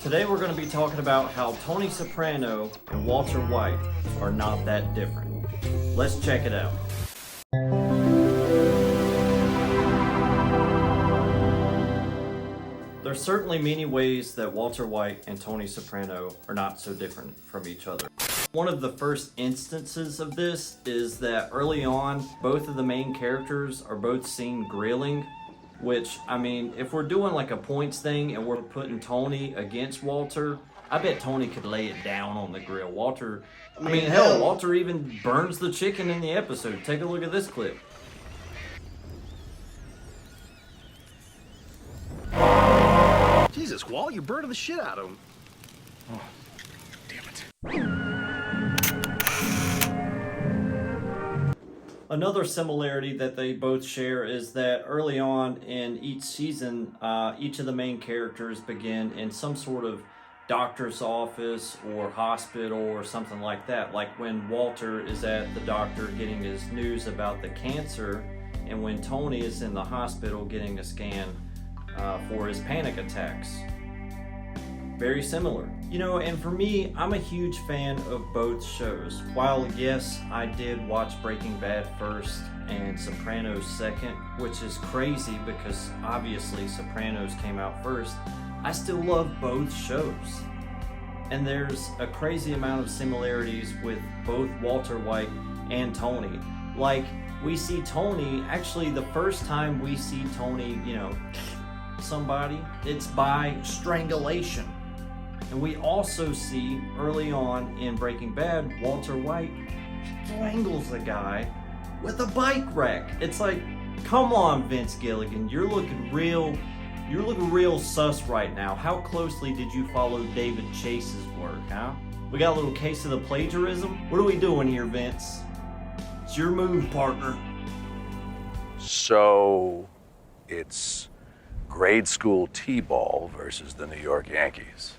Today we're going to be talking about how Tony Soprano and Walter White are not that different. Let's check it out. There's certainly many ways that Walter White and Tony Soprano are not so different from each other. One of the first instances of this is that early on, both of the main characters are both seen grilling, which, I mean, if we're doing like a points thing and we're putting Tony against Walter, I bet Tony could lay it down on the grill. Walter, I mean, hell, Walter even burns the chicken in the episode. Take a look at this clip. Jesus, Walt, you're burning the shit out of him. Oh, damn it. Another similarity that they both share is that early on in each season, each of the main characters begin in some sort of doctor's office or hospital or something like that. Like when Walter is at the doctor getting his news about the cancer, and when Tony is in the hospital getting a scan for his panic attacks. Very similar. You know, and for me, I'm a huge fan of both shows. While yes, I did watch Breaking Bad first and Sopranos second, which is crazy because obviously Sopranos came out first, I still love both shows. And there's a crazy amount of similarities with both Walter White and Tony. Like, we see Tony, actually the first time we see Tony, you know, somebody, it's by strangulation. And we also see early on in Breaking Bad, Walter White strangles a guy with a bike rack. It's like, come on, Vince Gilligan, you're looking real sus right now. How closely did you follow David Chase's work, huh? We got a little case of the plagiarism. What are we doing here, Vince? It's your move, partner. So, it's grade school T-ball versus the New York Yankees.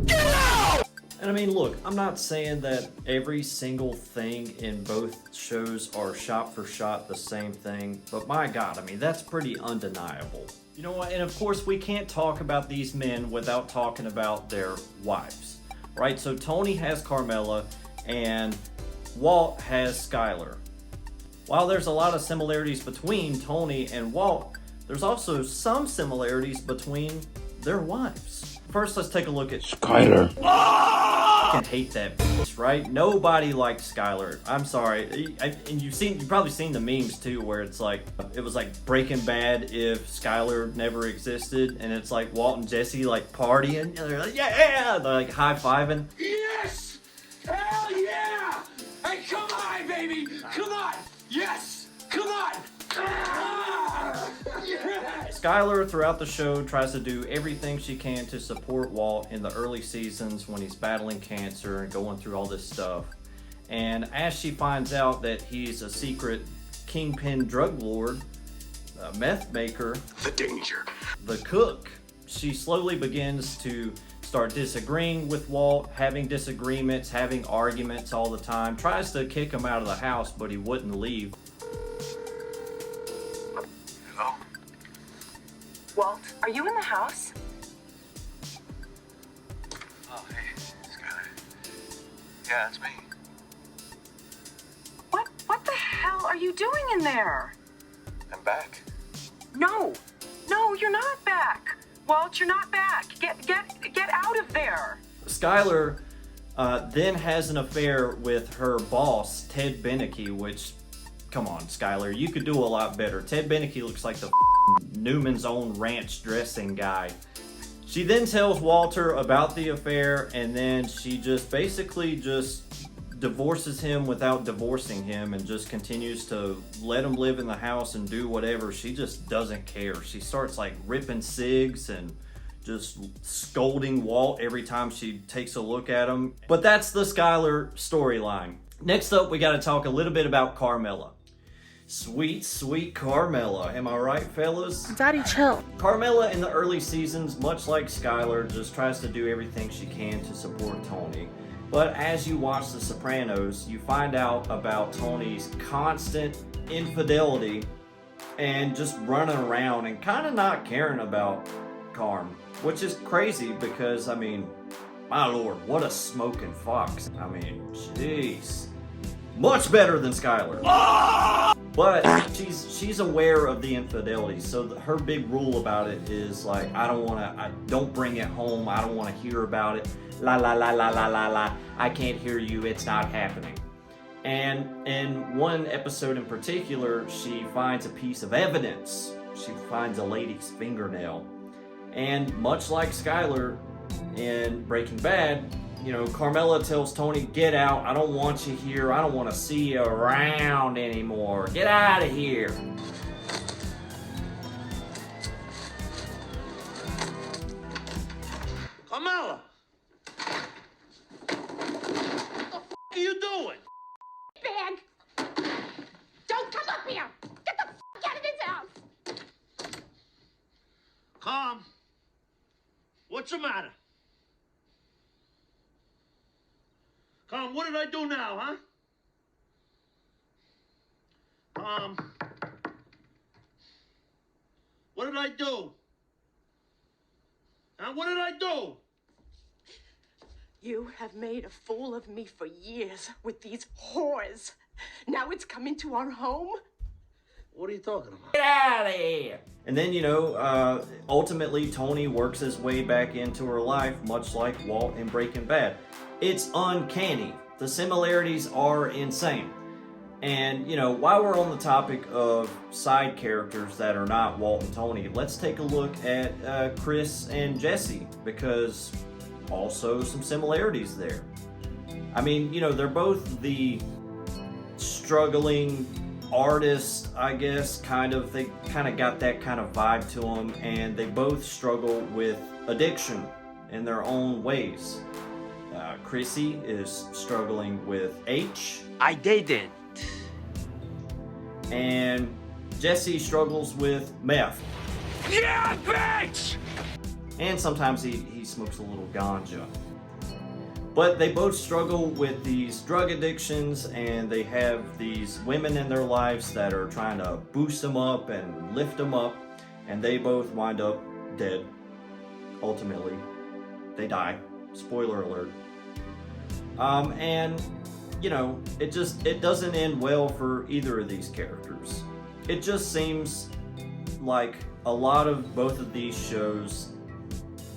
Get out! And I mean, look, I'm not saying that every single thing in both shows are shot for shot the same thing, but my God, I mean, that's pretty undeniable. You know what? And of course, we can't talk about these men without talking about their wives, right? So Tony has Carmela and Walt has Skyler. While there's a lot of similarities between Tony and Walt, there's also some similarities between their wives. First, let's take a look at Skyler. I hate that bitch, right? Nobody liked Skyler. I'm sorry. And you've probably seen the memes too, where it's like, it was like Breaking Bad if Skyler never existed, and it's like Walt and Jesse like partying, and they're like, yeah, they're like high-fiving. Yes! Hell yeah! Hey, come on, baby! Come on! Yes! Come on! Yes! Skyler, throughout the show, tries to do everything she can to support Walt in the early seasons when he's battling cancer and going through all this stuff. And as she finds out that he's a secret kingpin drug lord, a meth maker, The danger. the cook, she slowly begins to start disagreeing with Walt, having disagreements, having arguments all the time, tries to kick him out of the house, but he wouldn't leave. Hello? Walt, are you in the house? Oh, hey, Skyler. Yeah, it's me. What the hell are you doing in there? I'm back. No, you're not back. Walt, you're not back. Get out of there. Skyler then has an affair with her boss, Ted Beneke, which, come on, Skyler, you could do a lot better. Ted Beneke looks like the Newman's Own Ranch dressing guy. She then tells Walter about the affair, and then she just basically just divorces him without divorcing him and just continues to let him live in the house and do whatever. She just doesn't care. She starts like ripping cigs and just scolding Walt every time she takes a look at him. But that's the Skyler storyline. Next up, we got to talk a little bit about Carmela. Sweet, sweet Carmela. Am I right, fellas? Daddy, chill. Carmela in the early seasons, much like Skyler, just tries to do everything she can to support Tony. But as you watch The Sopranos, you find out about Tony's constant infidelity and just running around and kind of not caring about Carm. which is crazy because, I mean, my lord, what a smoking fox. I mean, jeez. Much better than Skyler. But she's aware of the infidelity, so her big rule about it is like, I don't bring it home, I don't want to hear about it. La la la la la la la, I can't hear you, it's not happening. And in one episode in particular, she finds a piece of evidence. She finds a lady's fingernail. And much like Skyler in Breaking Bad, you know, Carmela tells Tony, get out, I don't want you here, I don't want to see you around anymore. Get out of here. Carmela! What the f*** are you doing? Bag! Don't come up here! Get the f*** out of this house! Carm, what's the matter? Carm, what did I do now, huh? What did I do? Huh? What did I do? You have made a fool of me for years with these whores. Now it's come into our home? What are you talking about? Get out of here. And then, you know, ultimately Tony works his way back into her life, much like Walt in Breaking Bad. It's uncanny. The similarities are insane. And, you know, while we're on the topic of side characters that are not Walt and Tony, let's take a look at Chris and Jesse, because also some similarities there. I mean, you know, they're both the struggling artists, I guess, they kind of got that kind of vibe to them, and they both struggle with addiction in their own ways. Chrissy is struggling with H. I didn't. And Jesse struggles with meth. Yeah, bitch! And sometimes he smokes a little ganja. But they both struggle with these drug addictions, and they have these women in their lives that are trying to boost them up and lift them up, and they both wind up dead. Ultimately, they die. Spoiler alert. And, you know, it doesn't end well for either of these characters. It just seems like a lot of both of these shows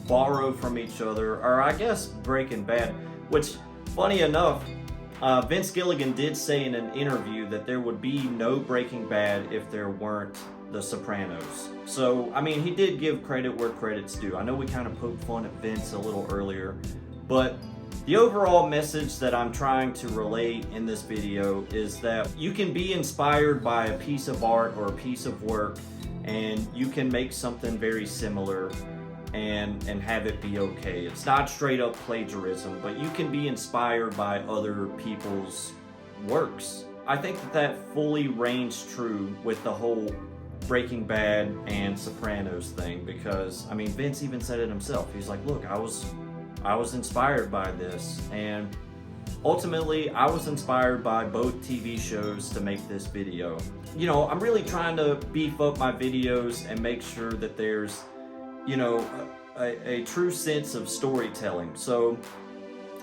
borrow from each other, or I guess Breaking Bad, which, funny enough, Vince Gilligan did say in an interview that there would be no Breaking Bad if there weren't The Sopranos. So, I mean, he did give credit where credit's due. I know we kind of poked fun at Vince a little earlier, but the overall message that I'm trying to relay in this video is that you can be inspired by a piece of art or a piece of work, and you can make something very similar and have it be okay. It's not straight up plagiarism, but you can be inspired by other people's works. I think that fully reigns true with the whole Breaking Bad and Sopranos thing, because, I mean, Vince even said it himself. He's like, look, I was inspired by this, and ultimately I was inspired by both TV shows to make this video. You know, I'm really trying to beef up my videos and make sure that there's, you know, a true sense of storytelling. So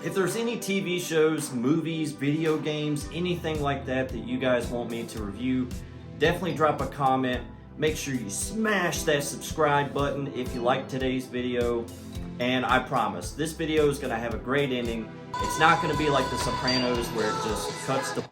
if there's any TV shows, movies, video games, anything like that that you guys want me to review, definitely drop a comment. Make sure you smash that subscribe button if you liked today's video. And I promise, this video is going to have a great ending. It's not going to be like The Sopranos where it just cuts to